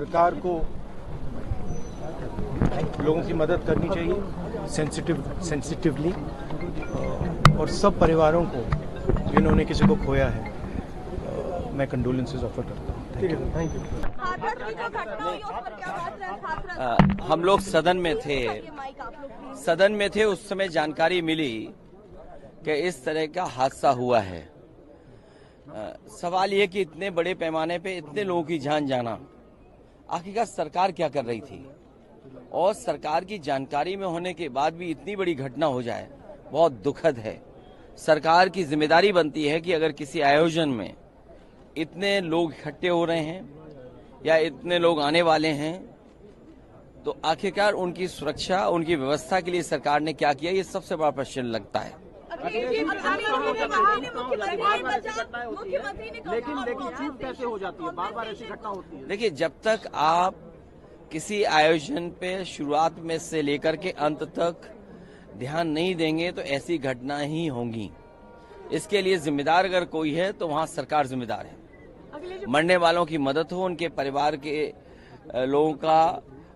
सरकार को लोगों की मदद करनी चाहिए सेंसिटिवली और सब परिवारों को जिन्होंने किसी को खोया है मैं कंडोलेंसेस ऑफर करता हूँ। Thank you. हम लोग सदन में थे उस समय जानकारी मिली कि इस तरह का हादसा हुआ है। सवाल ये कि इतने बड़े पैमाने पे इतने लोगों की जान जाना आखिरकार सरकार क्या कर रही थी, और सरकार की जानकारी में होने के बाद भी इतनी बड़ी घटना हो जाए बहुत दुखद है। सरकार की जिम्मेदारी बनती है कि अगर किसी आयोजन में इतने लोग इकट्ठे हो रहे हैं या इतने लोग आने वाले हैं तो आखिरकार उनकी सुरक्षा, उनकी व्यवस्था के लिए सरकार ने क्या किया, ये सबसे बड़ा प्रश्न लगता है। लेकिन चूक कैसे हो जाती है, बार बार ऐसी घटना होती है। देखिए, जब तक आप किसी आयोजन पे शुरुआत में से लेकर के अंत तक ध्यान नहीं देंगे तो ऐसी घटना ही होंगी। इसके लिए जिम्मेदार अगर कोई है तो वहाँ सरकार जिम्मेदार है। मरने वालों की मदद हो, उनके परिवार के लोगों का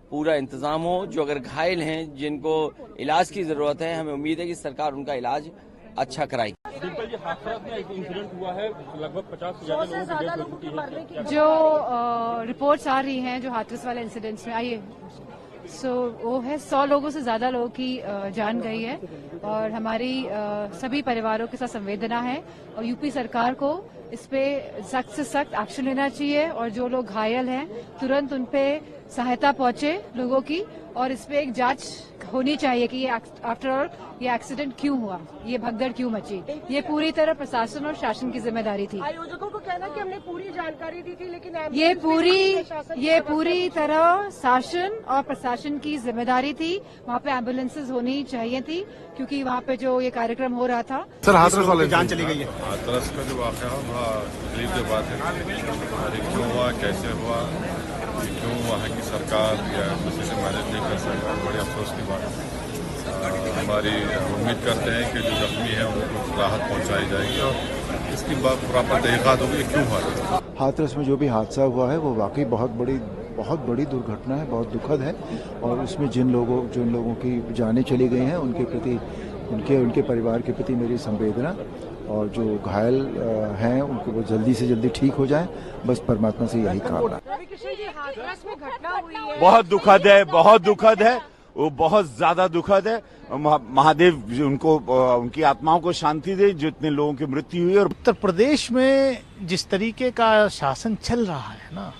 पूरा इंतजाम हो, जो अगर घायल हैं जिनको इलाज की जरूरत है, हमें उम्मीद है कि सरकार उनका इलाज अच्छा कराएगी। डिम्पल जी, हाथरस में एक इंसिडेंट हुआ है, लगभग 50 से ज्यादा लोगों की मरने की जो रिपोर्ट्स आ रही हैं जो हाथरस वाले इंसिडेंट्स में आइए वो है 100 लोगों से ज्यादा लोगों की जान गई है और हमारी सभी परिवारों के साथ संवेदना है और यूपी सरकार को इस पे सख्त से सख्त एक्शन लेना चाहिए और जो लोग घायल हैं तुरंत उन पे सहायता पहुंचे लोगों की, और इस पे एक जांच होनी चाहिए कि ये आफ्टर ऑल ये एक्सीडेंट क्यों हुआ, ये भगदड़ क्यों मची। ये पूरी तरह प्रशासन और शासन की जिम्मेदारी थी। आयोजकों को कहना कि हमने पूरी जानकारी दी थी लेकिन ये पूरी तरह शासन और प्रशासन की जिम्मेदारी थी। वहाँ पे एम्बुलेंसेज होनी चाहिए थी क्योंकि वहाँ पे जो ये कार्यक्रम हो रहा था। सर, हाथरस वाले जान चली गई है। हाथरस का जो वाक़या हुआ तकलीफ की बात है, क्यों हुआ, कैसे हुआ, क्यों वहाँ की सरकार या किसी से मैनेज नहीं कर सकता, बड़े अफसोस की बात है। हमारी उम्मीद करते हैं कि जो जख्मी है उनको राहत पहुँचाई जाएगी और इसकी प्रॉपर तहक़ीक़ात होगी क्यों हुआ। हाथरस में जो भी हादसा हुआ है वो वाकई बहुत बड़ी दुर्घटना है, बहुत दुखद है और उसमें जिन लोगों की जानें चली गई हैं उनके प्रति उनके परिवार के प्रति मेरी संवेदना, और जो घायल हैं उनको वो जल्दी से जल्दी ठीक हो जाएं, बस परमात्मा से यही कामना। बहुत दुखद है, बहुत दुखद है, वो बहुत ज्यादा दुखद है। महादेव उनको, उनकी आत्माओं को शांति दे, जितने लोगों की मृत्यु हुई। और उत्तर प्रदेश में जिस तरीके का शासन चल रहा है ना,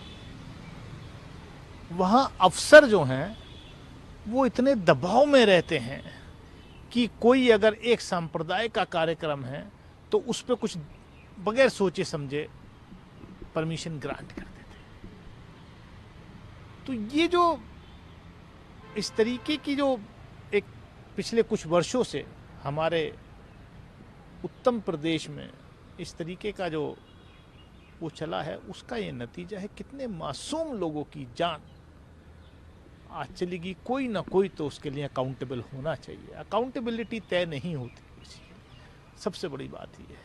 वहाँ अफसर जो हैं वो इतने दबाव में रहते हैं कि कोई अगर एक संप्रदाय का कार्यक्रम है तो उस पर कुछ बगैर सोचे समझे परमिशन ग्रांट कर देते। तो ये जो इस तरीके की जो एक पिछले कुछ वर्षों से हमारे उत्तर प्रदेश में इस तरीके का जो वो चला है, उसका ये नतीजा है। कितने मासूम लोगों की जान आज चलेगी, कोई ना कोई तो उसके लिए अकाउंटेबल होना चाहिए। अकाउंटेबिलिटी तय नहीं होती, सबसे बड़ी बात ये है।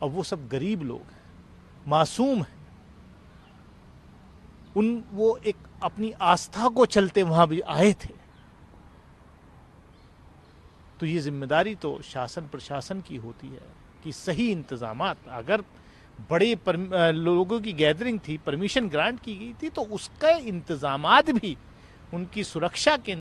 और वो सब गरीब लोग हैं, मासूम हैं, वो एक अपनी आस्था को चलते वहां भी आए थे। तो ये जिम्मेदारी तो शासन प्रशासन की होती है कि सही इंतजामात, अगर बड़े लोगों की गैदरिंग थी, परमिशन ग्रांट की गई थी, तो उसका इंतजामात भी उनकी सुरक्षा के